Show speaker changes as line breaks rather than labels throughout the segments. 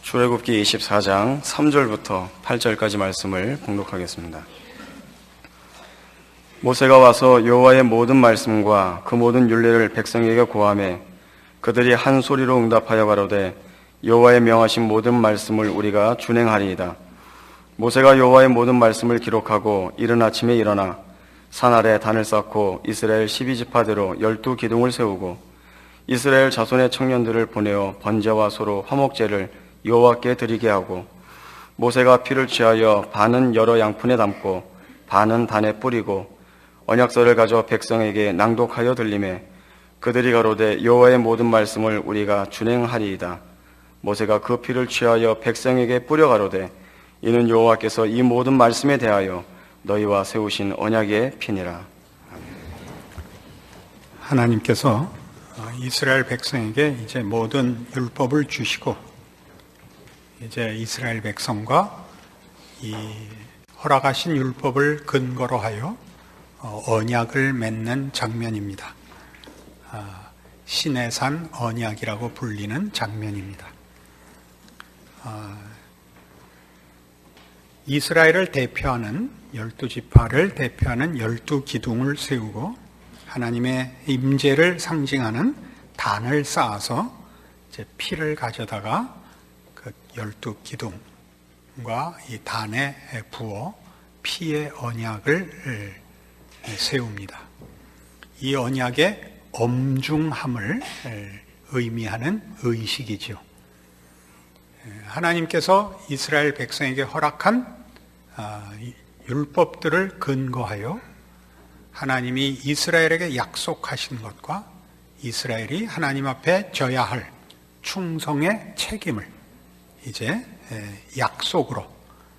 출애굽기 24장 3절부터 8절까지 말씀을 봉독하겠습니다. 모세가 와서 여호와의 모든 말씀과 그 모든 율례를 백성에게 고하매 그들이 한 소리로 응답하여 가로되 여호와의 명하신 모든 말씀을 우리가 준행하리이다. 모세가 여호와의 모든 말씀을 기록하고 이른 아침에 일어나 산 아래 단을 쌓고 이스라엘 12지파대로 12기둥을 세우고 이스라엘 자손의 청년들을 보내어 번제와 소로 화목제를 여호와께 드리게 하고 모세가 피를 취하여 반은 여러 양푼에 담고 반은 단에 뿌리고 언약서를 가져 백성에게 낭독하여 들리매 그들이 가로되 여호와의 모든 말씀을 우리가 준행하리이다. 모세가 그 피를 취하여 백성에게 뿌려 가로되 이는 여호와께서 이 모든 말씀에 대하여 너희와 세우신 언약의 피니라.
하나님께서 이스라엘 백성에게 이제 모든 율법을 주시고 이제 이스라엘 백성과 이 허락하신 율법을 근거로 하여 언약을 맺는 장면입니다. 시내산 언약이라고 불리는 장면입니다. 이스라엘을 대표하는 12지파를 대표하는 12기둥을 세우고 하나님의 임재를 상징하는 단을 쌓아서 이제 피를 가져다가 그 12기둥과 이 단에 부어 피의 언약을 세웁니다. 이 언약의 엄중함을 의미하는 의식이죠. 하나님께서 이스라엘 백성에게 허락한 율법들을 근거하여 하나님이 이스라엘에게 약속하신 것과 이스라엘이 하나님 앞에 져야 할 충성의 책임을 이제 약속으로,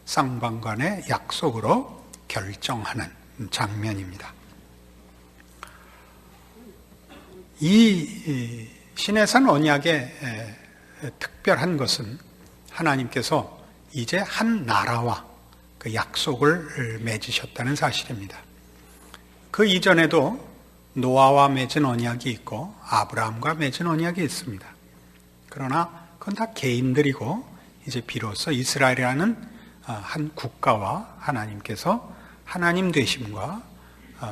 쌍방간의 약속으로 결정하는 장면입니다. 이 시내산 언약의 특별한 것은 하나님께서 이제 한 나라와 그 약속을 맺으셨다는 사실입니다. 그 이전에도 노아와 맺은 언약이 있고 아브라함과 맺은 언약이 있습니다. 그러나 그건 다 개인들이고 이제 비로소 이스라엘이라는 한 국가와 하나님께서 하나님 되심과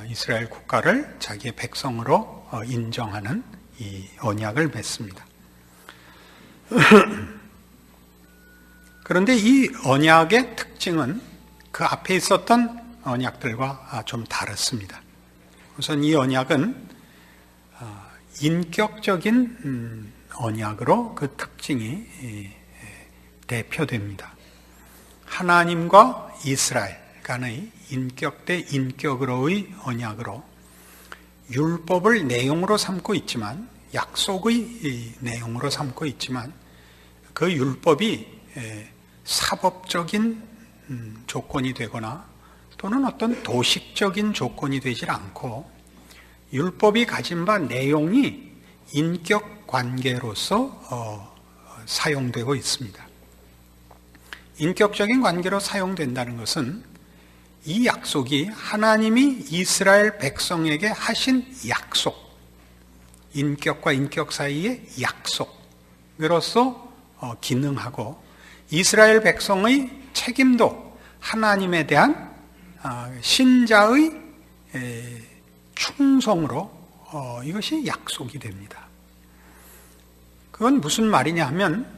이스라엘 국가를 자기의 백성으로 인정하는 이 언약을 맺습니다. 그런데 이 언약의 특징은 그 앞에 있었던 언약들과 좀 다릅니다. 우선 이 언약은 인격적인 언약으로 그 특징이 대표됩니다. 하나님과 이스라엘 간의 인격 대 인격으로의 언약으로 율법을 내용으로 삼고 있지만 약속의 내용으로 삼고 있지만 그 율법이 사법적인 조건이 되거나 또는 어떤 도식적인 조건이 되질 않고 율법이 가진 바 내용이 인격 관계로서 사용되고 있습니다. 인격적인 관계로 사용된다는 것은 이 약속이 하나님이 이스라엘 백성에게 하신 약속, 인격과 인격 사이의 약속으로서 기능하고 이스라엘 백성의 책임도 하나님에 대한 신자의 충성으로 이것이 약속이 됩니다. 그건 무슨 말이냐 하면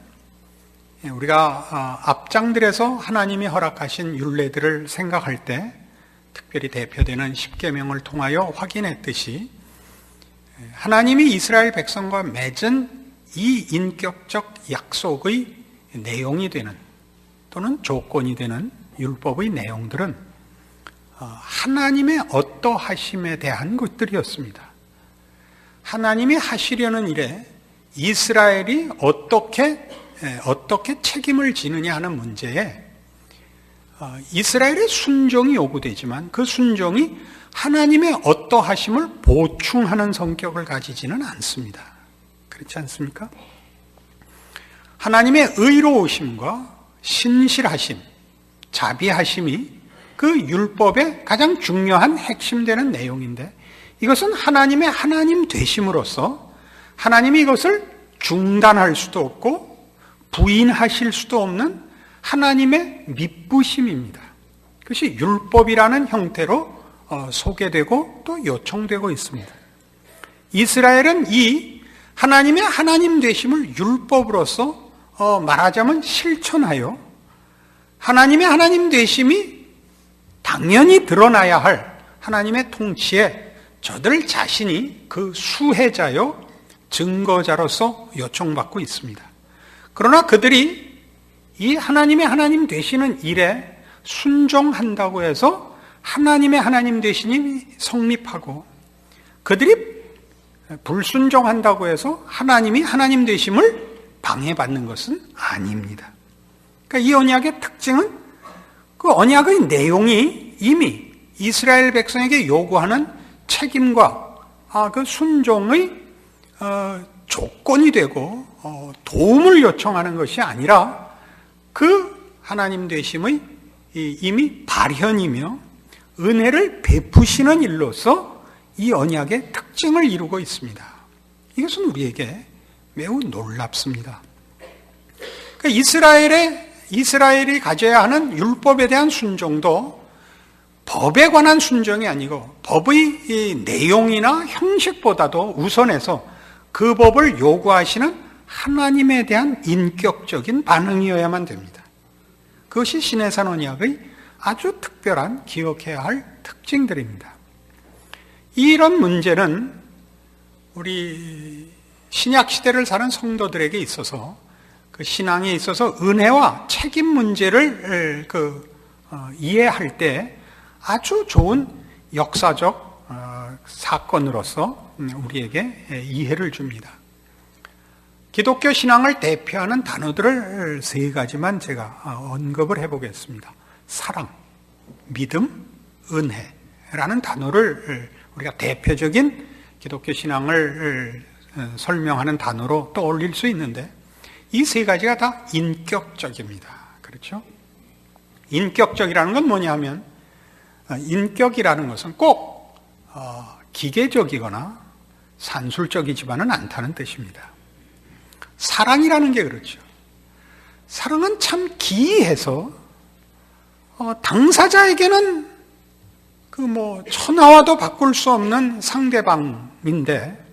우리가 앞장들에서 하나님이 허락하신 율례들을 생각할 때 특별히 대표되는 십계명을 통하여 확인했듯이 하나님이 이스라엘 백성과 맺은 이 인격적 약속의 내용이 되는 또는 조건이 되는 율법의 내용들은 하나님의 어떠하심에 대한 것들이었습니다. 하나님이 하시려는 일에 이스라엘이 어떻게 책임을 지느냐 하는 문제에 이스라엘의 순종이 요구되지만 그 순종이 하나님의 어떠하심을 보충하는 성격을 가지지는 않습니다. 그렇지 않습니까? 하나님의 의로우심과 신실하심, 자비하심이 그 율법의 가장 중요한 핵심되는 내용인데 이것은 하나님의 하나님 되심으로써 하나님이 이것을 중단할 수도 없고 부인하실 수도 없는 하나님의 미쁘심입니다. 그것이 율법이라는 형태로 소개되고 또 요청되고 있습니다. 이스라엘은 이 하나님의 하나님 되심을 율법으로서 말하자면 실천하여 하나님의 하나님 되심이 당연히 드러나야 할 하나님의 통치에 저들 자신이 그 수혜자요 증거자로서 요청받고 있습니다. 그러나 그들이 이 하나님의 하나님 되시는 일에 순종한다고 해서 하나님의 하나님 되시님이 성립하고, 그들이 불순종한다고 해서 하나님이 하나님 되심을 방해받는 것은 아닙니다. 그러니까 이 언약의 특징은 그 언약의 내용이 이미 이스라엘 백성에게 요구하는 책임과 그 순종의 조건이 되고 도움을 요청하는 것이 아니라 그 하나님 되심의 이미 발현이며 은혜를 베푸시는 일로서 이 언약의 특징을 이루고 있습니다. 이것은 우리에게 매우 놀랍습니다. 그러니까 이스라엘이 가져야 하는 율법에 대한 순종도 법에 관한 순종이 아니고 법의 내용이나 형식보다도 우선해서 그 법을 요구하시는 하나님에 대한 인격적인 반응이어야만 됩니다. 그것이 시내산 언약의 아주 특별한 기억해야 할 특징들입니다. 이런 문제는 우리 신약 시대를 사는 성도들에게 있어서 그 신앙에 있어서 은혜와 책임 문제를 이해할 때 아주 좋은 역사적 사건으로서 우리에게 이해를 줍니다. 기독교 신앙을 대표하는 단어들을 세 가지만 제가 언급을 해보겠습니다. 사랑, 믿음, 은혜라는 단어를 우리가 대표적인 기독교 신앙을 설명하는 단어로 떠올릴 수 있는데, 이 세 가지가 다 인격적입니다. 그렇죠? 인격적이라는 건 뭐냐면, 인격이라는 것은 꼭 기계적이거나 산술적이지만은 않다는 뜻입니다. 사랑이라는 게 그렇죠. 사랑은 참 기이해서 당사자에게는 천하와도 바꿀 수 없는 상대방인데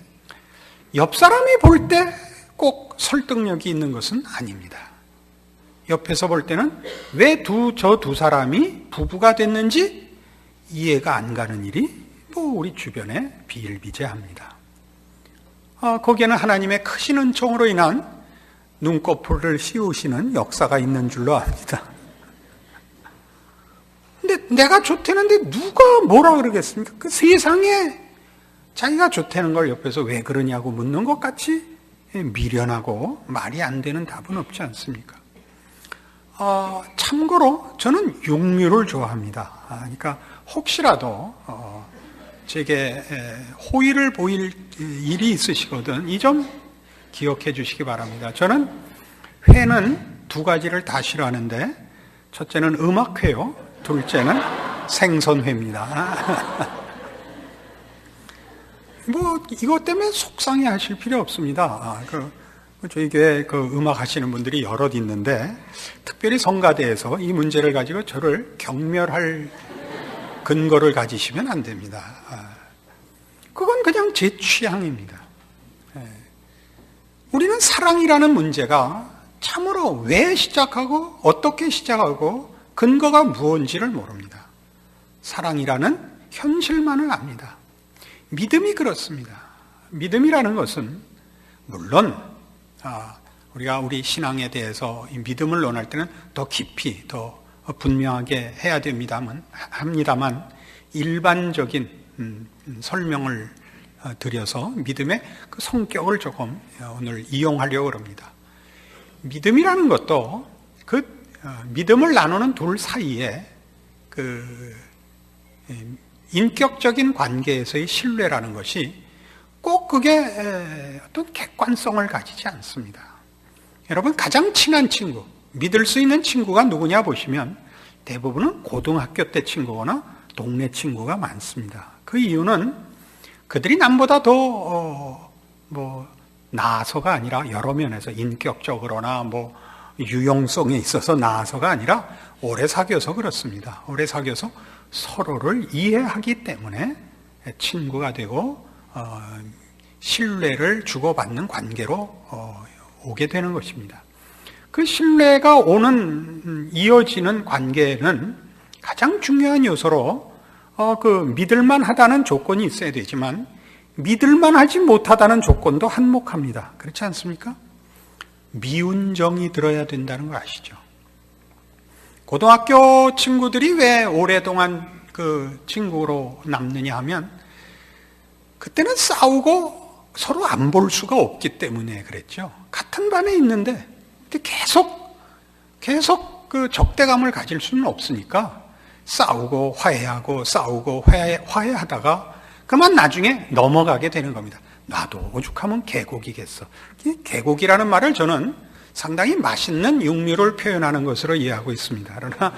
옆 사람이 볼 때 꼭 설득력이 있는 것은 아닙니다. 옆에서 볼 때는 왜 저 두 사람이 부부가 됐는지 이해가 안 가는 일이 우리 주변에 비일비재합니다. 거기에는 하나님의 크신 은총으로 인한 눈꺼풀을 씌우시는 역사가 있는 줄로 압니다. 근데 내가 좋다는데 누가 뭐라 그러겠습니까? 그 세상에 자기가 좋다는 걸 옆에서 왜 그러냐고 묻는 것 같이 미련하고 말이 안 되는 답은 없지 않습니까? 참고로 저는 육류를 좋아합니다. 그러니까 혹시라도 제게 호의를 보일 일이 있으시거든 이 점 기억해 주시기 바랍니다. 저는 회는 두 가지를 다 싫어하는데, 첫째는 음악회요, 둘째는 생선회입니다. 이것 때문에 속상해 하실 필요 없습니다. 저희 교회 음악 하시는 분들이 여럿 있는데, 특별히 성가대에서 이 문제를 가지고 저를 경멸할 근거를 가지시면 안 됩니다. 그건 그냥 제 취향입니다. 우리는 사랑이라는 문제가 참으로 왜 시작하고 어떻게 시작하고 근거가 무엇인지를 모릅니다. 사랑이라는 현실만을 압니다. 믿음이 그렇습니다. 믿음이라는 것은 물론 우리가 우리 신앙에 대해서 이 믿음을 논할 때는 더 깊이 더 분명하게 해야 합니다만 일반적인 설명을 드려서 믿음의 그 성격을 조금 오늘 이용하려고 합니다. 믿음이라는 것도 믿음을 나누는 둘 사이에 인격적인 관계에서의 신뢰라는 것이 꼭 그게 어떤 객관성을 가지지 않습니다. 여러분, 가장 친한 친구, 믿을 수 있는 친구가 누구냐 보시면 대부분은 고등학교 때 친구거나 동네 친구가 많습니다. 그 이유는 그들이 남보다 더 나서가 아니라 여러 면에서 인격적으로나 뭐 유용성에 있어서 나서가 아니라 오래 사귀어서 그렇습니다. 오래 사귀어서 서로를 이해하기 때문에 친구가 되고 신뢰를 주고받는 관계로 오게 되는 것입니다. 그 신뢰가 이어지는 관계는 가장 중요한 요소로 그 믿을만하다는 조건이 있어야 되지만 믿을만하지 못하다는 조건도 한몫합니다. 그렇지 않습니까? 미운정이 들어야 된다는 거 아시죠? 고등학교 친구들이 왜 오랫동안 그 친구로 남느냐 하면 그때는 싸우고 서로 안 볼 수가 없기 때문에 그랬죠. 같은 반에 있는데 계속 그 적대감을 가질 수는 없으니까 싸우고 화해하고 싸우고 화해하다가 그만 나중에 넘어가게 되는 겁니다. 나도 오죽하면 개고기겠어. 개고기라는 말을 저는 상당히 맛있는 육류를 표현하는 것으로 이해하고 있습니다. 그러나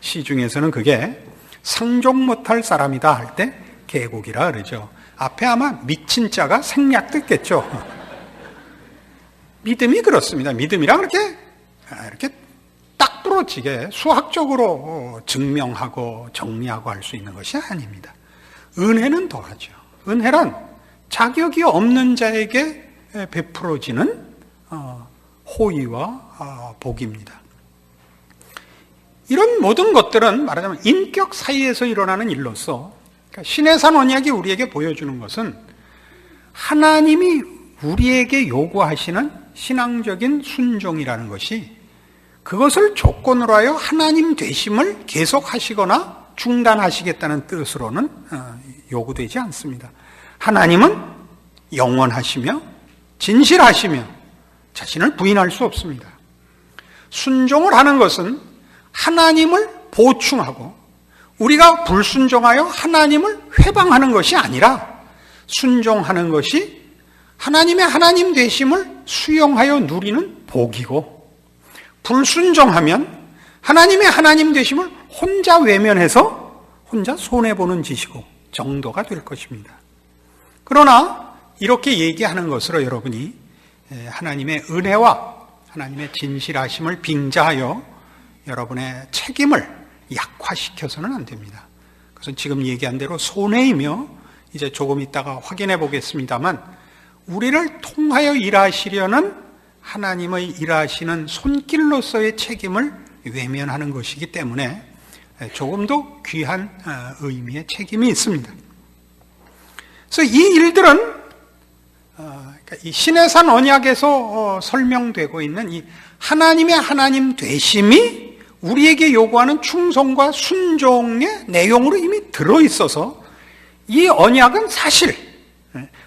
시중에서는 그게 상종 못할 사람이다 할 때 개고기라 그러죠. 앞에 아마 미친 자가 생략 듣겠죠. 믿음이 그렇습니다. 믿음이랑 이렇게 딱 부러지게 수학적으로 증명하고 정리하고 할 수 있는 것이 아닙니다. 은혜는 더하죠. 은혜란 자격이 없는 자에게 베풀어지는 호의와 복입니다. 이런 모든 것들은 말하자면 인격 사이에서 일어나는 일로서 신의 산 언약이 우리에게 보여주는 것은 하나님이 우리에게 요구하시는 신앙적인 순종이라는 것이 그것을 조건으로 하여 하나님 되심을 계속하시거나 중단하시겠다는 뜻으로는 요구되지 않습니다. 하나님은 영원하시며 진실하시며 자신을 부인할 수 없습니다. 순종을 하는 것은 하나님을 보충하고 우리가 불순종하여 하나님을 회방하는 것이 아니라 순종하는 것이 하나님의 하나님 되심을 수용하여 누리는 복이고 불순종하면 하나님의 하나님 되심을 혼자 외면해서 혼자 손해보는 짓이고 정도가 될 것입니다. 그러나 이렇게 얘기하는 것으로 여러분이 하나님의 은혜와 하나님의 진실하심을 빙자하여 여러분의 책임을 약화시켜서는 안 됩니다. 그것은 지금 얘기한 대로 손해이며 이제 조금 있다가 확인해 보겠습니다만 우리를 통하여 일하시려는 하나님의 일하시는 손길로서의 책임을 외면하는 것이기 때문에 조금 더 귀한 의미의 책임이 있습니다. 그래서 이 일들은 이 신의 산 언약에서 설명되고 있는 이 하나님의 하나님 되심이 우리에게 요구하는 충성과 순종의 내용으로 이미 들어있어서 이 언약은 사실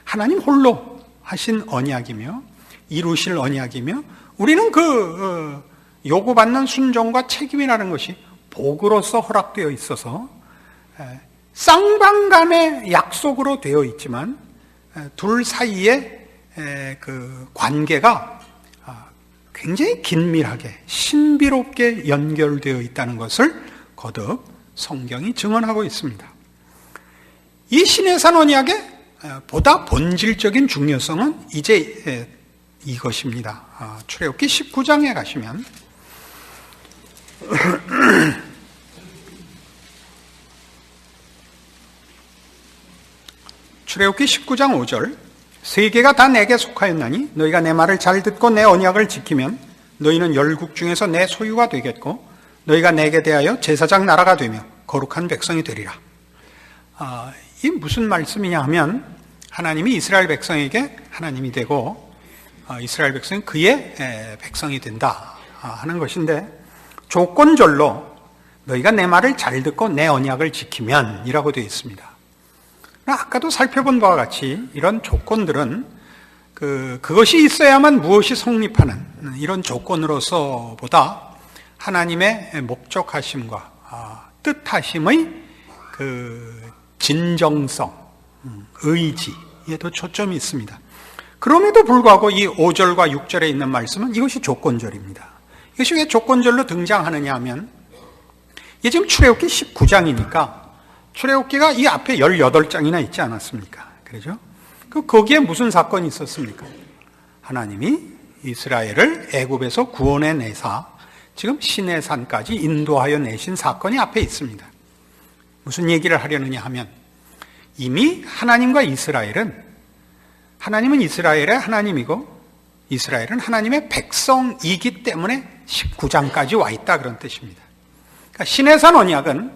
하나님 홀로 하신 언약이며 이루실 언약이며 우리는 그 요구받는 순종과 책임이라는 것이 복으로서 허락되어 있어서 쌍방간의 약속으로 되어 있지만 둘 사이의 그 관계가 굉장히 긴밀하게 신비롭게 연결되어 있다는 것을 거듭 성경이 증언하고 있습니다. 이 신의 산 언약의 보다 본질적인 중요성은 이제 이것입니다. 출애굽기 19장에 가시면 출애굽기 19장 5절 세계가 다 내게 속하였나니 너희가 내 말을 잘 듣고 내 언약을 지키면 너희는 열국 중에서 내 소유가 되겠고 너희가 내게 대하여 제사장 나라가 되며 거룩한 백성이 되리라. 이 무슨 말씀이냐 하면 하나님이 이스라엘 백성에게 하나님이 되고 이스라엘 백성이 그의 백성이 된다 하는 것인데 조건절로 너희가 내 말을 잘 듣고 내 언약을 지키면 이라고 되어 있습니다. 아까도 살펴본 바와 같이 이런 조건들은 그것이 있어야만 무엇이 성립하는 이런 조건으로서보다 하나님의 목적하심과 뜻하심의 그 진정성, 의지에 더 초점이 있습니다. 그럼에도 불구하고 이 5절과 6절에 있는 말씀은 이것이 조건절입니다. 이것이 왜 조건절로 등장하느냐 하면 이게 지금 출애굽기 19장이니까 출애굽기가 이 앞에 18장이나 있지 않았습니까? 그렇죠? 거기에 무슨 사건이 있었습니까? 하나님이 이스라엘을 애굽에서 구원해 내사 지금 시내산까지 인도하여 내신 사건이 앞에 있습니다. 무슨 얘기를 하려느냐 하면 이미 하나님과 하나님은 이스라엘의 하나님이고 이스라엘은 하나님의 백성이기 때문에 19장까지 와 있다 그런 뜻입니다. 그러니까 시내산 언약은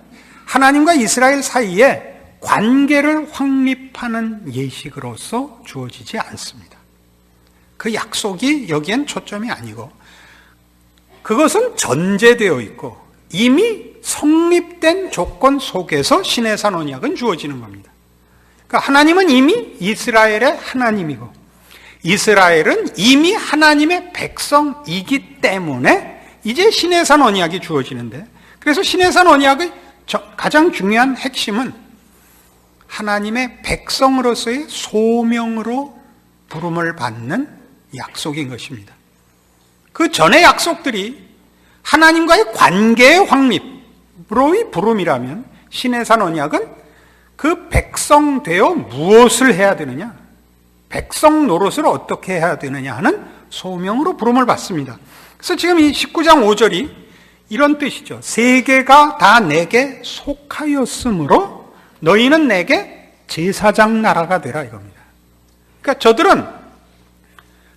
하나님과 이스라엘 사이에 관계를 확립하는 예식으로서 주어지지 않습니다. 그 약속이 여기엔 초점이 아니고 그것은 전제되어 있고 이미 성립된 조건 속에서 시내산 언약은 주어지는 겁니다. 그러니까 하나님은 이미 이스라엘의 하나님이고 이스라엘은 이미 하나님의 백성이기 때문에 이제 시내산 언약이 주어지는데 그래서 시내산 언약의 가장 중요한 핵심은 하나님의 백성으로서의 소명으로 부름을 받는 약속인 것입니다. 그 전의 약속들이 하나님과의 관계의 확립으로의 부름이라면 시내산 언약은 그 백성 되어 무엇을 해야 되느냐, 백성 노릇을 어떻게 해야 되느냐 하는 소명으로 부름을 받습니다. 그래서 지금 이 19장 5절이 이런 뜻이죠. 세계가 다 내게 속하였으므로 너희는 내게 제사장 나라가 되라 이겁니다. 그러니까 저들은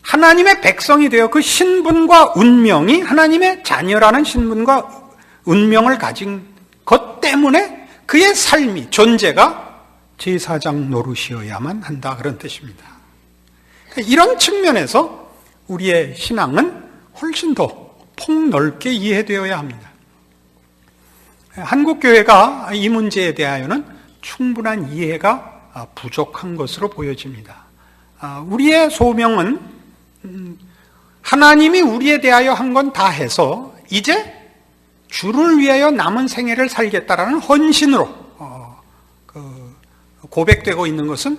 하나님의 백성이 되어 그 신분과 운명이 하나님의 자녀라는 신분과 운명을 가진 것 때문에 그의 삶이, 존재가 제사장 노릇이어야만 한다 그런 뜻입니다. 이런 측면에서 우리의 신앙은 훨씬 더 폭넓게 이해되어야 합니다. 한국교회가 이 문제에 대하여는 충분한 이해가 부족한 것으로 보여집니다. 우리의 소명은 하나님이 우리에 대하여 한 건 다 해서 이제 주를 위하여 남은 생애를 살겠다라는 헌신으로 고백되고 있는 것은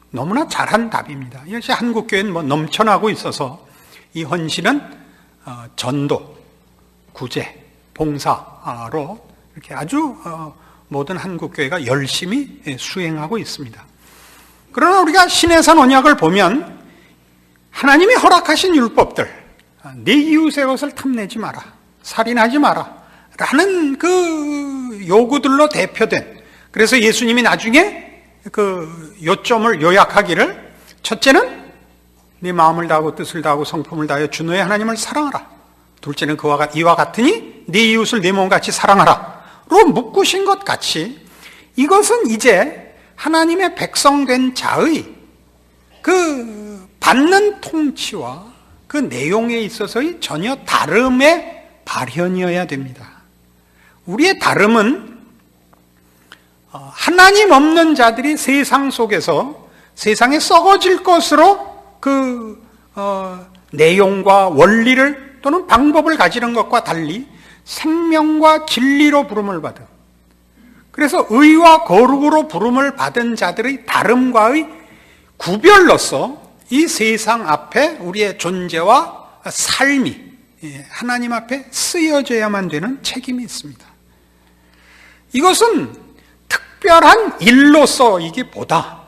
너무나 잘한 답입니다. 이것이 한국교회는 넘쳐나고 있어서 이 헌신은 전도, 구제, 봉사로 이렇게 아주 모든 한국교회가 열심히 수행하고 있습니다. 그러나 우리가 시내산 언약을 보면 하나님이 허락하신 율법들, 네 이웃의 것을 탐내지 마라, 살인하지 마라 라는 그 요구들로 대표된, 그래서 예수님이 나중에 그 요점을 요약하기를 첫째는 네 마음을 다하고 뜻을 다하고 성품을 다하여 주 너의 하나님을 사랑하라, 둘째는 이와 같으니 네 이웃을 네 몸같이 사랑하라 로 묶으신 것 같이 이것은 이제 하나님의 백성된 자의 그 받는 통치와 그 내용에 있어서의 전혀 다름의 발현이어야 됩니다. 우리의 다름은 하나님 없는 자들이 세상 속에서 세상에 썩어질 것으로 그 내용과 원리를 또는 방법을 가지는 것과 달리 생명과 진리로 부름을 받은, 그래서 의와 거룩으로 부름을 받은 자들의 다름과의 구별로서 이 세상 앞에 우리의 존재와 삶이 하나님 앞에 쓰여져야만 되는 책임이 있습니다. 이것은 특별한 일로서이기보다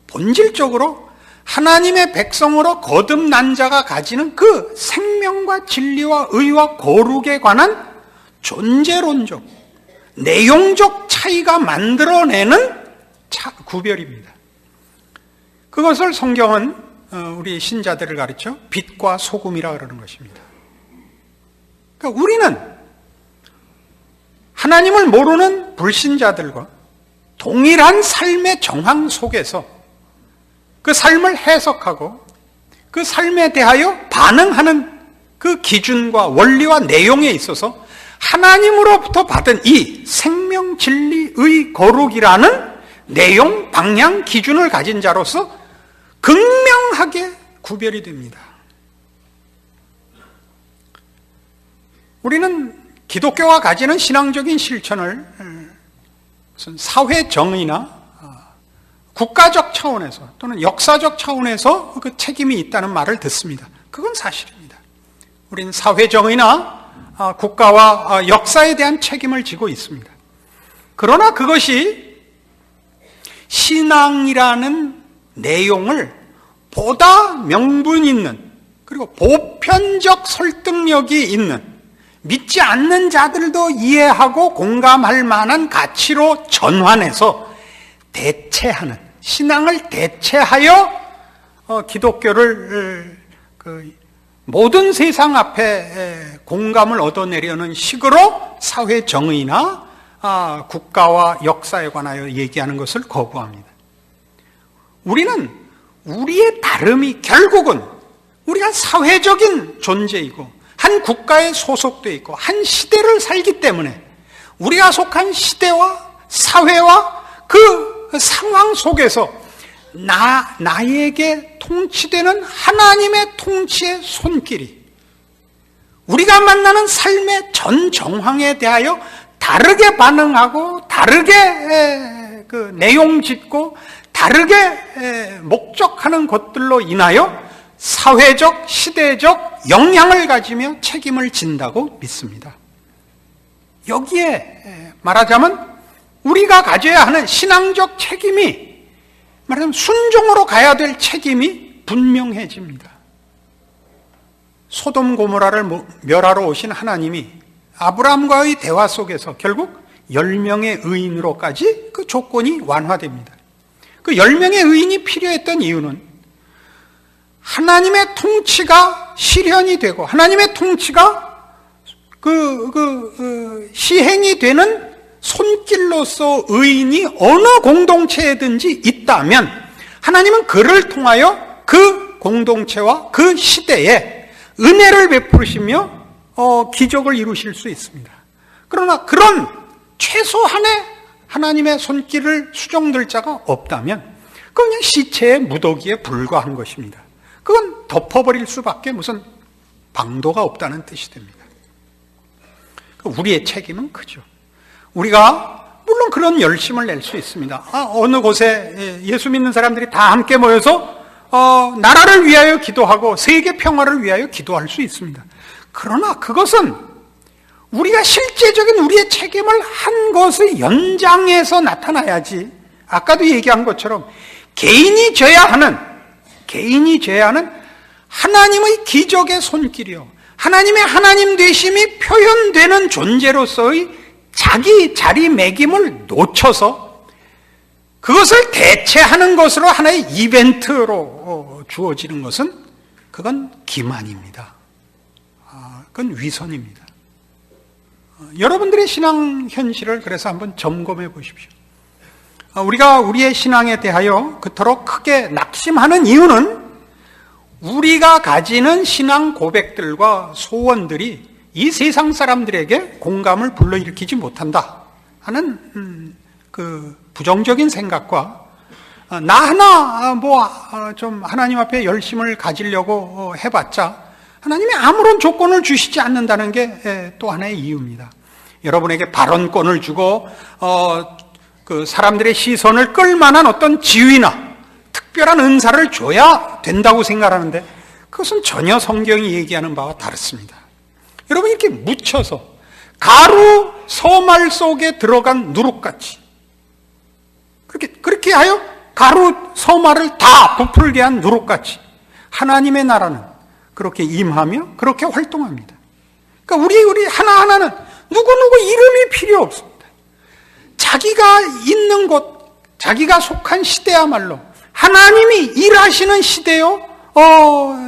본질적으로 하나님의 백성으로 거듭난 자가 가지는 그 생명과 진리와 의와 거룩에 관한 존재론적, 내용적 차이가 만들어내는 구별입니다. 그것을 성경은 우리 신자들을 가르쳐 빛과 소금이라 그러는 것입니다. 그러니까 우리는 하나님을 모르는 불신자들과 동일한 삶의 정황 속에서 그 삶을 해석하고 그 삶에 대하여 반응하는 그 기준과 원리와 내용에 있어서 하나님으로부터 받은 이 생명, 진리, 의, 거룩이라는 내용, 방향, 기준을 가진 자로서 극명하게 구별이 됩니다. 우리는 기독교가 가지는 신앙적인 실천을 무슨 사회 정의나 국가적 차원에서 또는 역사적 차원에서 그 책임이 있다는 말을 듣습니다. 그건 사실입니다. 우리는 사회 정의나 국가와 역사에 대한 책임을 지고 있습니다. 그러나 그것이 신앙이라는 내용을 보다 명분 있는, 그리고 보편적 설득력이 있는, 믿지 않는 자들도 이해하고 공감할 만한 가치로 전환해서 대체하는, 신앙을 대체하여 기독교를 모든 세상 앞에 공감을 얻어내려는 식으로 사회 정의나 국가와 역사에 관하여 얘기하는 것을 거부합니다. 우리는 우리의 다름이 결국은 우리가 사회적인 존재이고 한 국가에 소속되어 있고 한 시대를 살기 때문에 우리가 속한 시대와 사회와 그 상황 속에서 나에게 통치되는 하나님의 통치의 손길이 우리가 만나는 삶의 전 정황에 대하여 다르게 반응하고 다르게 내용 짓고 다르게 목적하는 것들로 인하여 사회적, 시대적 영향을 가지며 책임을 진다고 믿습니다. 여기에 말하자면 우리가 가져야 하는 신앙적 책임이 말하자면 순종으로 가야 될 책임이 분명해집니다. 소돔 고모라를 멸하러 오신 하나님이 아브라함과의 대화 속에서 결국 10명의 의인으로까지 그 조건이 완화됩니다. 그 10명의 의인이 필요했던 이유는 하나님의 통치가 실현이 되고 하나님의 통치가 시행이 되는 손길로서 의인이 어느 공동체에든지 있다면 하나님은 그를 통하여 그 공동체와 그 시대에 은혜를 베푸시며 기적을 이루실 수 있습니다. 그러나 그런 최소한의 하나님의 손길을 수정될 자가 없다면 그건 그냥 시체의 무더기에 불과한 것입니다. 그건 덮어버릴 수밖에 무슨 방도가 없다는 뜻이 됩니다. 우리의 책임은 크죠. 우리가 물론 그런 열심을 낼 수 있습니다. 어느 곳에 예수 믿는 사람들이 다 함께 모여서 나라를 위하여 기도하고 세계 평화를 위하여 기도할 수 있습니다. 그러나 그것은 우리가 실제적인 우리의 책임을 한 것의 연장에서 나타나야지, 아까도 얘기한 것처럼 개인이 져야 하는 하나님의 기적의 손길이요, 하나님의 하나님 되심이 표현되는 존재로서의 자기 자리매김을 놓쳐서 그것을 대체하는 것으로 하나의 이벤트로 주어지는 것은 그건 기만입니다. 그건 위선입니다. 여러분들의 신앙 현실을 그래서 한번 점검해 보십시오. 우리가 우리의 신앙에 대하여 그토록 크게 낙심하는 이유는 우리가 가지는 신앙 고백들과 소원들이 이 세상 사람들에게 공감을 불러일으키지 못한다 하는 그 부정적인 생각과 나 하나 좀 하나님 앞에 열심을 가지려고 해봤자 하나님이 아무런 조건을 주시지 않는다는 게 또 하나의 이유입니다. 여러분에게 발언권을 주고 그 사람들의 시선을 끌만한 어떤 지위나 특별한 은사를 줘야 된다고 생각하는데 그것은 전혀 성경이 얘기하는 바와 다릅니다. 여러분, 이렇게 묻혀서 가루 서말 속에 들어간 누룩같이 그렇게 하여 가루 서말을 다 부풀게 한 누룩같이 하나님의 나라는 그렇게 임하며 그렇게 활동합니다. 그러니까 우리 하나하나는 누구누구 이름이 필요 없습니다. 자기가 있는 곳, 자기가 속한 시대야말로 하나님이 일하시는 시대요,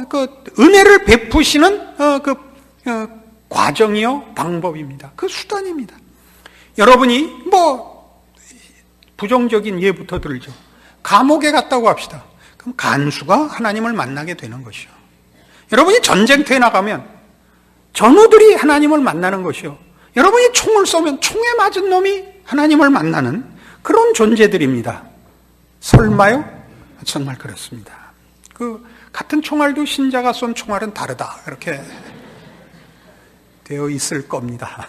그 은혜를 베푸시는 과정이요, 방법입니다. 그 수단입니다. 여러분이 부정적인 예부터 들죠. 감옥에 갔다고 합시다. 그럼 간수가 하나님을 만나게 되는 것이요. 여러분이 전쟁터에 나가면 전우들이 하나님을 만나는 것이요. 여러분이 총을 쏘면 총에 맞은 놈이 하나님을 만나는 그런 존재들입니다. 설마요? 정말 그렇습니다. 같은 총알도 신자가 쏜 총알은 다르다, 그렇게 되어 있을 겁니다.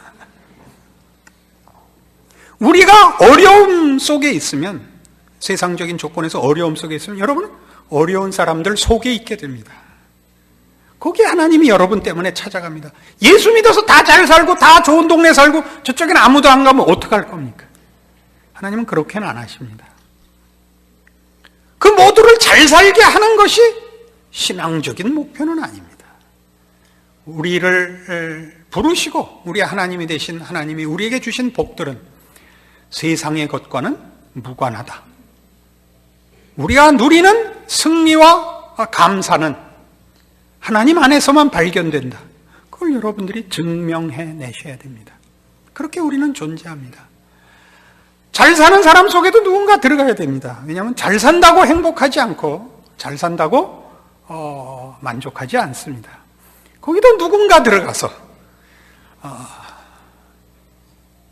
우리가 어려움 속에 있으면, 세상적인 조건에서 어려움 속에 있으면 여러분은 어려운 사람들 속에 있게 됩니다. 거기에 하나님이 여러분 때문에 찾아갑니다. 예수 믿어서 다 잘 살고 다 좋은 동네 살고 저쪽에는 아무도 안 가면 어떡할 겁니까? 하나님은 그렇게는 안 하십니다. 그 모두를 잘 살게 하는 것이 신앙적인 목표는 아닙니다. 우리를 부르시고 우리 하나님이 되신 하나님이 우리에게 주신 복들은 세상의 것과는 무관하다. 우리가 누리는 승리와 감사는 하나님 안에서만 발견된다. 그걸 여러분들이 증명해 내셔야 됩니다. 그렇게 우리는 존재합니다. 잘 사는 사람 속에도 누군가 들어가야 됩니다. 왜냐하면 잘 산다고 행복하지 않고 잘 산다고 만족하지 않습니다. 거기도 누군가 들어가서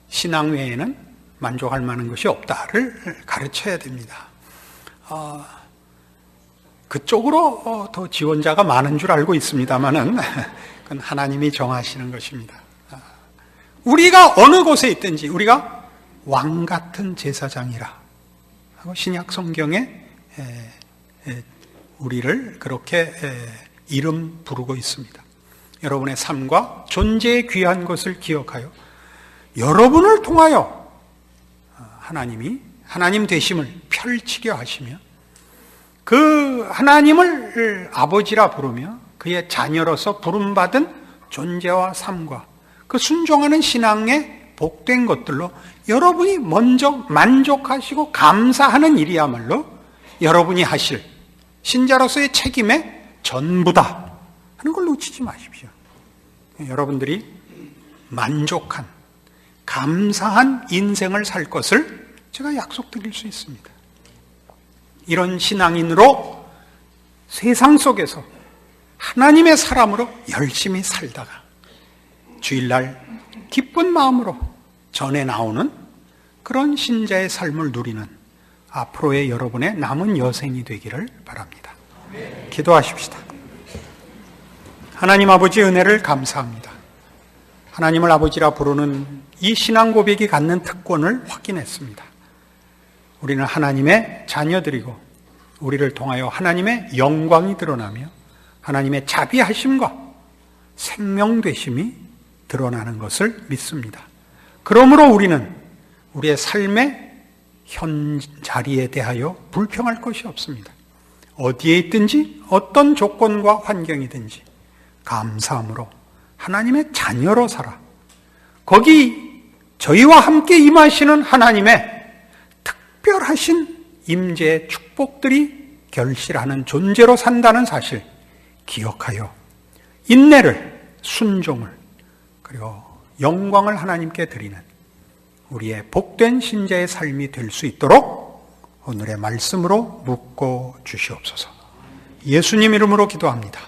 신앙 외에는 만족할 만한 것이 없다를 가르쳐야 됩니다. 그쪽으로 더 지원자가 많은 줄 알고 있습니다만은 그건 하나님이 정하시는 것입니다. 우리가 어느 곳에 있든지 우리가 왕 같은 제사장이라 하고 신약 성경에 우리를 그렇게 이름 부르고 있습니다. 여러분의 삶과 존재의 귀한 것을 기억하여 여러분을 통하여 하나님이 하나님 되심을 펼치려 하시며 그 하나님을 아버지라 부르며 그의 자녀로서 부름받은 존재와 삶과 그 순종하는 신앙에 복된 것들로 여러분이 먼저 만족하시고 감사하는 일이야말로 여러분이 하실 신자로서의 책임의 전부다 하는 걸 놓치지 마십시오. 여러분들이 만족한 감사한 인생을 살 것을 제가 약속드릴 수 있습니다. 이런 신앙인으로 세상 속에서 하나님의 사람으로 열심히 살다가 주일날 기쁜 마음으로 전해 나오는 그런 신자의 삶을 누리는 앞으로의 여러분의 남은 여생이 되기를 바랍니다. 기도하십시다. 하나님 아버지 은혜를 감사합니다. 하나님을 아버지라 부르는 이 신앙 고백이 갖는 특권을 확인했습니다. 우리는 하나님의 자녀들이고 우리를 통하여 하나님의 영광이 드러나며 하나님의 자비하심과 생명되심이 드러나는 것을 믿습니다. 그러므로 우리는 우리의 삶의 현 자리에 대하여 불평할 것이 없습니다. 어디에 있든지 어떤 조건과 환경이든지 감사함으로 하나님의 자녀로 살아 거기 저희와 함께 임하시는 하나님의 특별하신 임재의 축복들이 결실하는 존재로 산다는 사실 기억하여 인내를, 순종을, 그리고 영광을 하나님께 드리는 우리의 복된 신자의 삶이 될 수 있도록 오늘의 말씀으로 묻고 주시옵소서. 예수님 이름으로 기도합니다.